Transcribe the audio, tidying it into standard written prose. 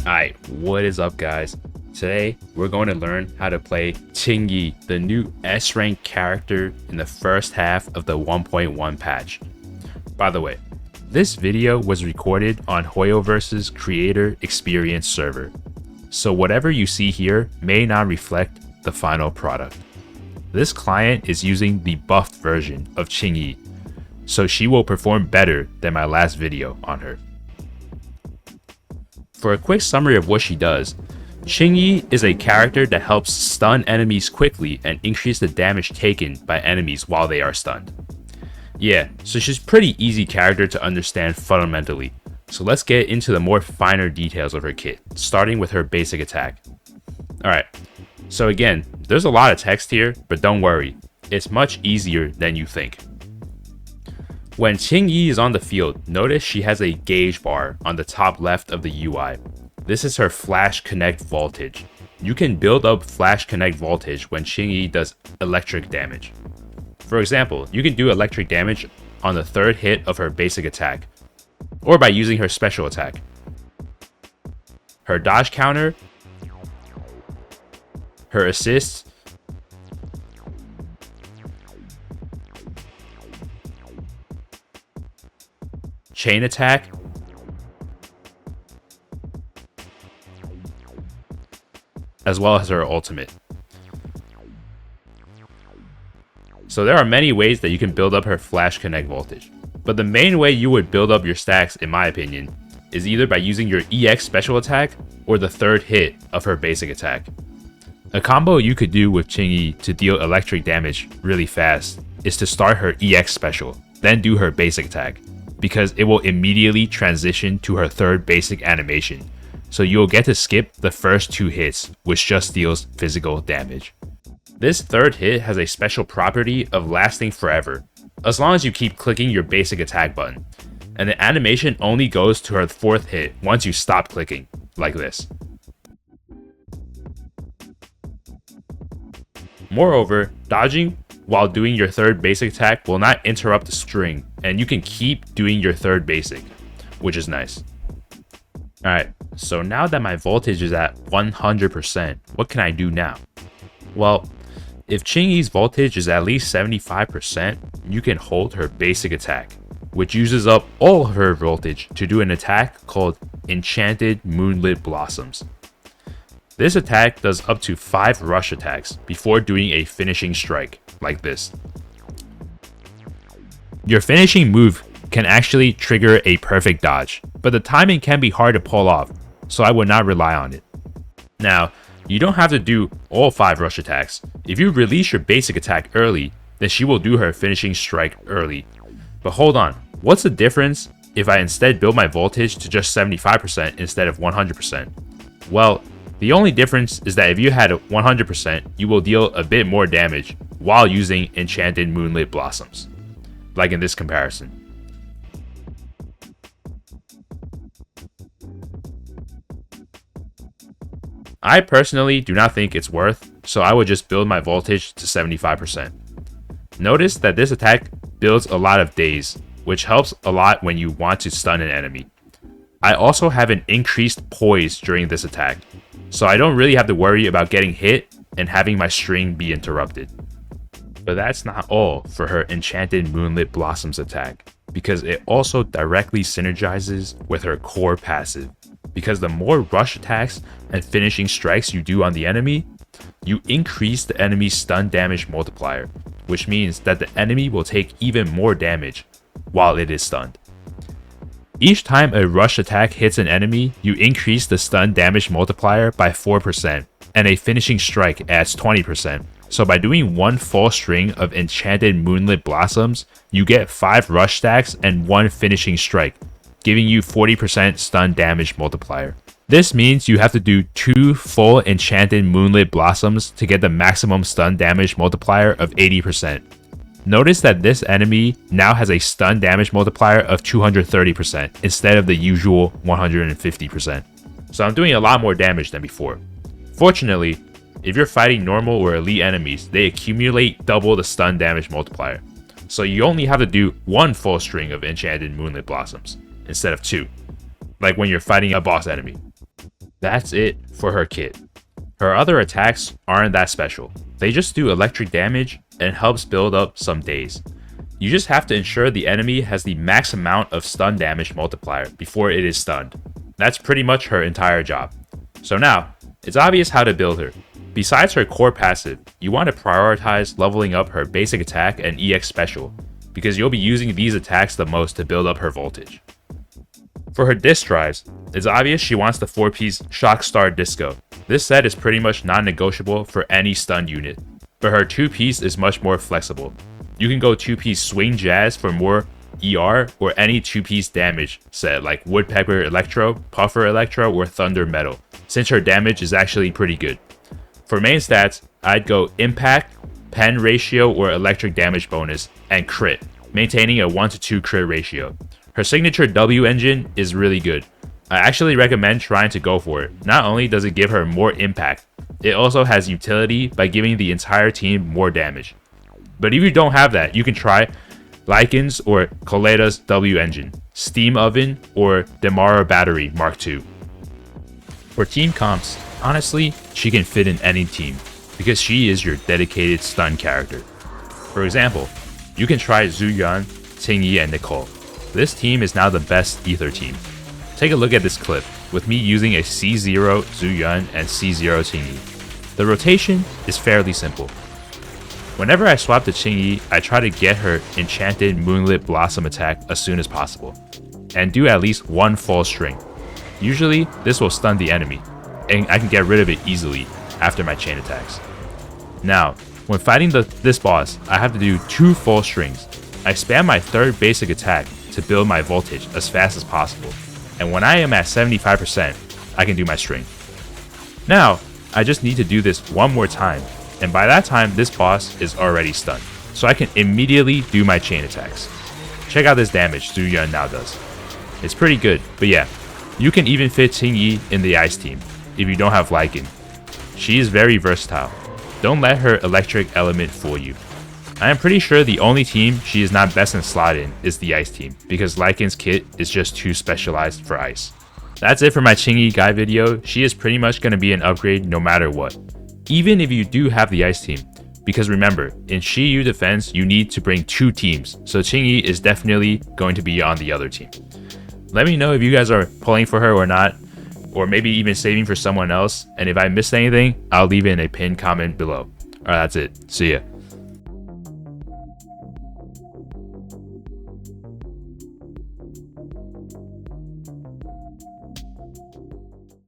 Alright, what is up guys? Today we're going to learn how to play Qingyi, the new S rank character in the first half of the 1.1 patch. By the way, this video was recorded on Hoyoverse's creator experience server, so whatever you see here may not reflect the final product. This client is using the buffed version of Qingyi, so she will perform better than my last video on her. For a quick summary of what she does, Qingyi is a character that helps stun enemies quickly and increase the damage taken by enemies while they are stunned. Yeah, so she's a pretty easy character to understand fundamentally, so let's get into the more finer details of her kit, starting with her basic attack. Alright, so again, there's a lot of text here, but don't worry, it's much easier than you think. When Qingyi is on the field, notice she has a gauge bar on the top left of the UI. This is her flash connect voltage. You can build up flash connect voltage when Qingyi does electric damage. For example, you can do electric damage on the third hit of her basic attack, or by using her special attack. Her dodge counter, her assists, chain attack, as well as her ultimate. So there are many ways that you can build up her flash connect voltage, but the main way you would build up your stacks, in my opinion, is either by using your EX special attack or the third hit of her basic attack. A combo you could do with Qingyi to deal electric damage really fast is to start her EX special, then do her basic attack, because it will immediately transition to her third basic animation, so you'll get to skip the first two hits, which just deals physical damage. This third hit has a special property of lasting forever, as long as you keep clicking your basic attack button, and the animation only goes to her fourth hit once you stop clicking, like this. Moreover, dodging while doing your third basic attack will not interrupt the string, and you can keep doing your third basic, which is nice. Alright, so now that my voltage is at 100%, what can I do now? Well, if Qingyi's voltage is at least 75%, you can hold her basic attack, which uses up all of her voltage to do an attack called Enchanted Moonlit Blossoms. This attack does up to 5 rush attacks before doing a finishing strike, like this. Your finishing move can actually trigger a perfect dodge, but the timing can be hard to pull off, so I would not rely on it. Now, you don't have to do all 5 rush attacks. If you release your basic attack early, then she will do her finishing strike early. But hold on, what's the difference if I instead build my voltage to just 75% instead of 100%? Well, the only difference is that if you had 100%, you will deal a bit more damage while using Enchanted Moonlit Blossoms, like in this comparison. I personally do not think it's worth, so I would just build my voltage to 75%. Notice that this attack builds a lot of daze, which helps a lot when you want to stun an enemy. I also have an increased poise during this attack, so I don't really have to worry about getting hit and having my string be interrupted. But that's not all for her Enchanted Moonlit Blossoms attack, because it also directly synergizes with her core passive, because the more rush attacks and finishing strikes you do on the enemy, you increase the enemy's stun damage multiplier, which means that the enemy will take even more damage while it is stunned. Each time a rush attack hits an enemy, you increase the stun damage multiplier by 4%, and a finishing strike adds 20%. So by doing one full string of Enchanted Moonlit Blossoms, you get 5 rush stacks and 1 finishing strike, giving you 40% stun damage multiplier. This means you have to do 2 full Enchanted Moonlit Blossoms to get the maximum stun damage multiplier of 80%. Notice that this enemy now has a stun damage multiplier of 230% instead of the usual 150%. So I'm doing a lot more damage than before. Fortunately, if you're fighting normal or elite enemies, they accumulate double the stun damage multiplier. So you only have to do 1 full string of Enchanted Moonlit Blossoms instead of 2, like when you're fighting a boss enemy. That's it for her kit. Her other attacks aren't that special. They just do electric damage and helps build up some days. You just have to ensure the enemy has the max amount of stun damage multiplier before it is stunned. That's pretty much her entire job. So now, it's obvious how to build her. Besides her core passive, you want to prioritize leveling up her basic attack and EX special, because you'll be using these attacks the most to build up her voltage. For her disc drives, it's obvious she wants the 4-piece Shock Star Disco. This set is pretty much non-negotiable for any stun unit, but her 2-piece is much more flexible. You can go 2-piece Swing Jazz for more ER or any 2-piece damage set like Woodpecker Electro, Puffer Electro, or Thunder Metal, since her damage is actually pretty good. For main stats, I'd go Impact, Pen Ratio or Electric Damage Bonus, and Crit, maintaining a 1-to-2 crit ratio. Her signature W engine is really good. I actually recommend trying to go for it. Not only does it give her more impact, it also has utility by giving the entire team more damage. But if you don't have that, you can try Lycan's or Coletta's W engine, Steam Oven, or Demara Battery Mark II. For team comps, honestly, she can fit in any team, because she is your dedicated stun character. For example, you can try Zuyuan, Qingyi, and Nicole. This team is now the best Ether team. Take a look at this clip, with me using a C0 Zuyuan and C0 Qingyi. The rotation is fairly simple. Whenever I swap to Qingyi, I try to get her Enchanted Moonlit Blossom attack as soon as possible, and do at least one full string. Usually, this will stun the enemy, and I can get rid of it easily after my chain attacks. Now, when fighting this boss, I have to do 2 full strings. I spam my 3rd basic attack to build my voltage as fast as possible, and when I am at 75%, I can do my string. Now, I just need to do this one more time, and by that time this boss is already stunned, so I can immediately do my chain attacks. Check out this damage Zuyuan now does. It's pretty good, but yeah, you can even fit Qingyi in the ice team if you don't have Lycan. She is very versatile. Don't let her electric element fool you. I am pretty sure the only team she is not best in slot in is the ice team, because Lycan's kit is just too specialized for ice. That's it for my Qingyi guide video. She is pretty much going to be an upgrade no matter what, even if you do have the ice team, because remember, in Shiyu defense you need to bring 2 teams, so Qingyi is definitely going to be on the other team. Let me know if you guys are pulling for her or not, or maybe even saving for someone else, and if I missed anything, I'll leave it in a pinned comment below. Alright, that's it. See ya.